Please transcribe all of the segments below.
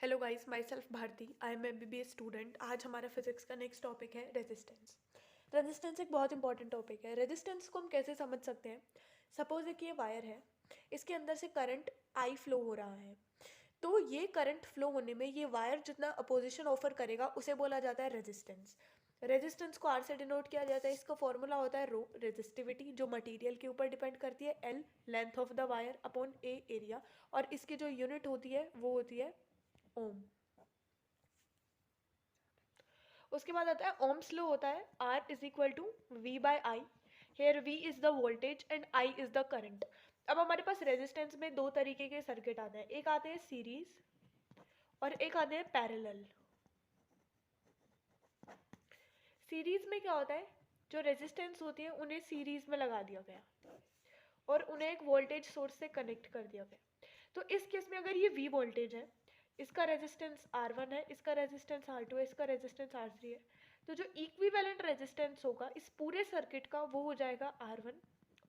Hello guys, myself Bharti. I am MBBS student. आज हमारा physics का नेक्स्ट टॉपिक है रेजिस्टेंस। रेजिस्टेंस एक बहुत इंपॉर्टेंट टॉपिक है। रेजिस्टेंस को हम कैसे समझ सकते हैं? सपोज एक ये वायर है, इसके अंदर से करंट आई फ्लो हो रहा है। तो ये करंट फ्लो होने में ये वायर जितना अपोजिशन ऑफर करेगा उसे बोला जाता है रेजिस्टेंस। रेजिस्टेंस को आर से डिनोट किया जाता है। इसका फॉर्मूला होता है रो, रेजिस्टिविटी जो मटेरियल के ऊपर डिपेंड करती है, L length of the wire upon A area, और इसकी जो यूनिट होती है वो होती है ओम। उसके बाद आता है ओम्स लॉ होता है R is equal to V by I. Here V is the voltage and I is the current. अब हमारे पास रेजिस्टेंस में दो तरीके के सर्किट आते हैं, एक आते हैं सीरीज और एक आते हैं पैरेलल। सीरीज में क्या होता है, जो रेजिस्टेंस होती है उन्हें सीरीज में लगा दिया गया और उन्हें एक वोल्टेज सोर्स से कनेक्ट कर दिया गया। तो इस केस में अगर ये V वोल्टेज है, इसका रेजिस्टेंस R1 है, इसका रेजिस्टेंस R2 है, इसका रेजिस्टेंस R3 है, तो जो इक्विवेलेंट रेजिस्टेंस होगा इस पूरे सर्किट का वो हो जाएगा R1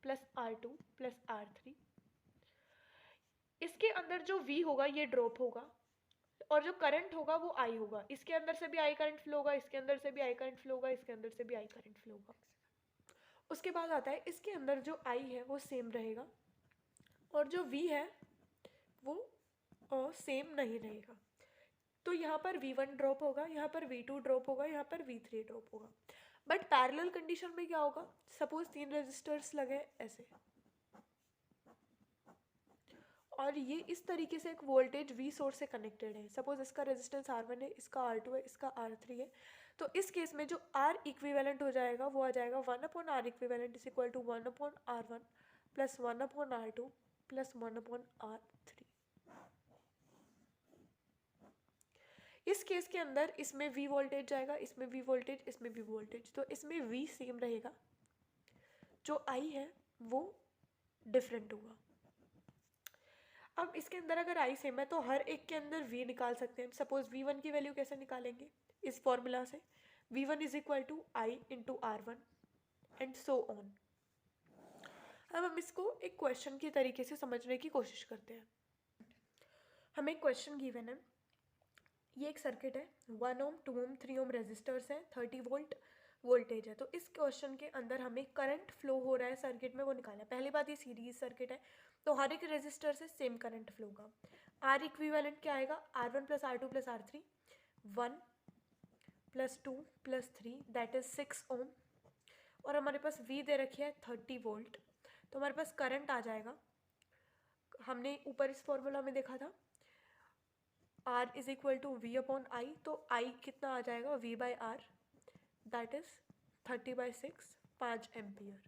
plus R2 plus R3। इसके अंदर जो V होगा ये ड्रॉप होगा और जो करंट होगा वो I होगा। इसके अंदर से भी I करंट फ्लो होगा, इसके अंदर से भी I करंट फ्लो होगा, इसके अंदर से भी I करंट फ्लो होगा। उसके बाद आता है इसके अंदर जो I है वो सेम रहेगा और जो V है वो सेम नहीं रहेगा। तो यहाँ पर V1 ड्रॉप होगा, यहाँ पर V2 ड्रॉप होगा, यहाँ पर V3 ड्रॉप होगा। बट पैरेलल कंडीशन में क्या होगा, सपोज 3 रेजिस्टर्स लगे ऐसे और ये इस तरीके से एक वोल्टेज V सोर्स से कनेक्टेड है। सपोज इसका रेजिस्टेंस R1 है, इसका R2 है, इसका R3 है। तो इस केस में जो R इक्विवेलेंट हो जाएगा वो आ जाएगा 1/R equivalent is equal to 1/R1 plus 1/R2 plus 1/R3। इस केस के अंदर इसमें V वोल्टेज जाएगा, इसमें V वोल्टेज, इसमें V वोल्टेज, तो इसमें V सेम रहेगा, जो I है वो डिफरेंट होगा। अब इसके अंदर अगर I सेम है तो हर एक के अंदर V निकाल सकते हैं। सपोज V1 की वैल्यू कैसे निकालेंगे, इस फॉर्मूला से V1 is equal to I into R1 and so on. अब हम इसको एक क्वेश्चन के तरीके से समझने की कोशिश करते हैं। हमें एक क्वेश्चन गिवन है, ये एक सर्किट है, 1 ओम 2 ओम 3 ओम रेजिस्टर्स हैं, 30 वोल्ट वोल्टेज है। तो इस क्वेश्चन के अंदर हमें करंट फ्लो हो रहा है सर्किट में वो निकालना है। पहली बात, ये सीरीज सर्किट है तो हर एक रेजिस्टर से सेम करंट फ्लो होगा। आर इक्विवेलेंट क्या आएगा, R1 plus R2 plus R3, 1 plus 2 plus 3 that is 6 ओम। और हमारे पास V दे रखी है 30 वोल्ट, तो हमारे पास करंट आ जाएगा, हमने ऊपर इस फॉर्मूला में देखा था R is equal to V upon I. तो I कितना आ जाएगा, V by R, that is 30/6, 5 ampere.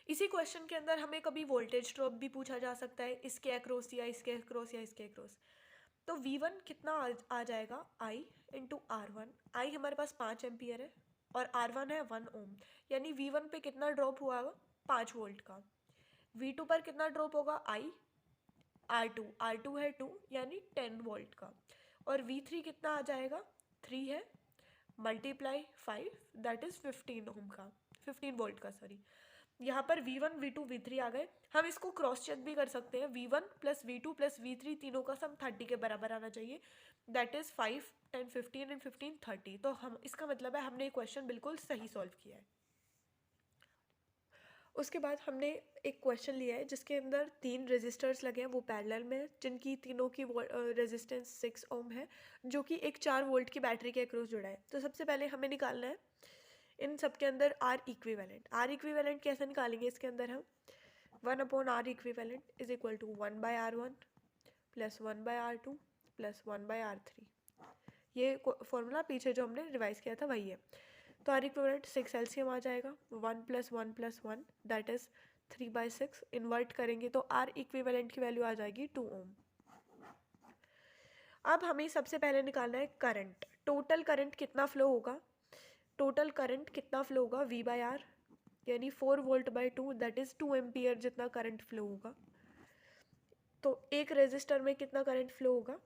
इसी क्वेश्चन के अंदर हमें कभी वोल्टेज ड्रॉप भी पूछा जा सकता है, इसके अक्रॉस या इसके अक्रॉस या इसके अक्रॉस। तो V1 कितना आ जाएगा, I इंटू R1। I हमारे पास 5 एम्पियर है और R1 है 1 ओम, यानी V1 पे कितना ड्रॉप हुआ, 5 वोल्ट का। V2 पर कितना ड्रॉप होगा, I R2 है 2 यानी 10 वोल्ट का। और V3 कितना आ जाएगा, 3 है मल्टीप्लाई 5 दैट इज 15 ओम का, 15 वोल्ट का सॉरी। यहाँ पर V1 V2 V3 आ गए। हम इसको क्रॉस चेक भी कर सकते हैं, V1 plus V2 plus V3 तीनों का सम 30 के बराबर आना चाहिए, दैट इज 5 10 15 एंड 15 30। तो हम इसका मतलब है हमने ये क्वेश्चन बिल्कुल सही सॉल्व किया है। उसके बाद हमने एक क्वेश्चन लिया है जिसके अंदर 3 रेजिस्टर्स लगे हैं, वो पैरेलल में, जिनकी तीनों की रेजिस्टेंस 6 ओम है, जो कि एक 4 वोल्ट की बैटरी के अक्रॉस जुड़ा है। तो सबसे पहले हमें निकालना है इन सब के अंदर आर इक्विवेलेंट कैसे निकालेंगे, इसके अंदर हम 1/R equivalent is equal to 1/R1 plus 1/R2 plus 1/R3। ये फॉर्मूला पीछे जो हमने रिवाइज किया था वही है। तो आर इक्विवेलेंट 6 एलसीएम आ जाएगा, 1 plus 1 plus 1 that is 3/6। Invert करेंगे तो आर इक्विवेलेंट की वैल्यू आ जाएगी 2 ओम। अब हमें सबसे पहले निकालना है करंट। टोटल करंट कितना फ्लो होगा, टोटल करंट कितना फ्लो होगा, V बाई आर, यानी 4 volt by 2 that is 2 ampere जितना करंट फ्लो होगा। तो एक रेजिस्टर में कितना करंट फ्लो होगा,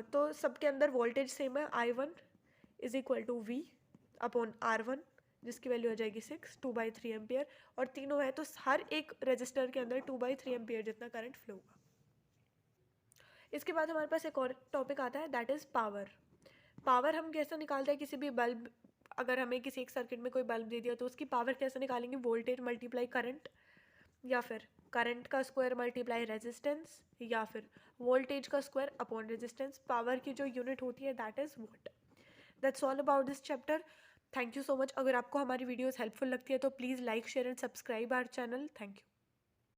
तो सबके अंदर वोल्टेज सेम है, I1 is equal to V upon R1 जिसकी वैल्यू आ जाएगी 6, 2/3 एम्पियर, और तीनों है तो हर एक रेजिस्टर के अंदर 2/3 एम्पियर जितना करंट फ्लो होगा। इसके बाद हमारे पास एक और टॉपिक आता है, दैट इज़ पावर। पावर हम कैसे निकालते हैं, किसी भी बल्ब, अगर हमें किसी एक सर्किट में कोई बल्ब दे दिया तो उसकी पावर कैसे निकालेंगे, वोल्टेज मल्टीप्लाई करंट, या फिर करंट का स्क्वायर मल्टीप्लाई रेजिस्टेंस, या फिर वोल्टेज का स्क्वायर अपॉन रेजिस्टेंस। पावर की जो यूनिट होती है that is watt. That's all about this chapter. Thank you so much. अगर आपको हमारी वीडियोस हेल्पफुल लगती है तो please like share and subscribe our channel. Thank you.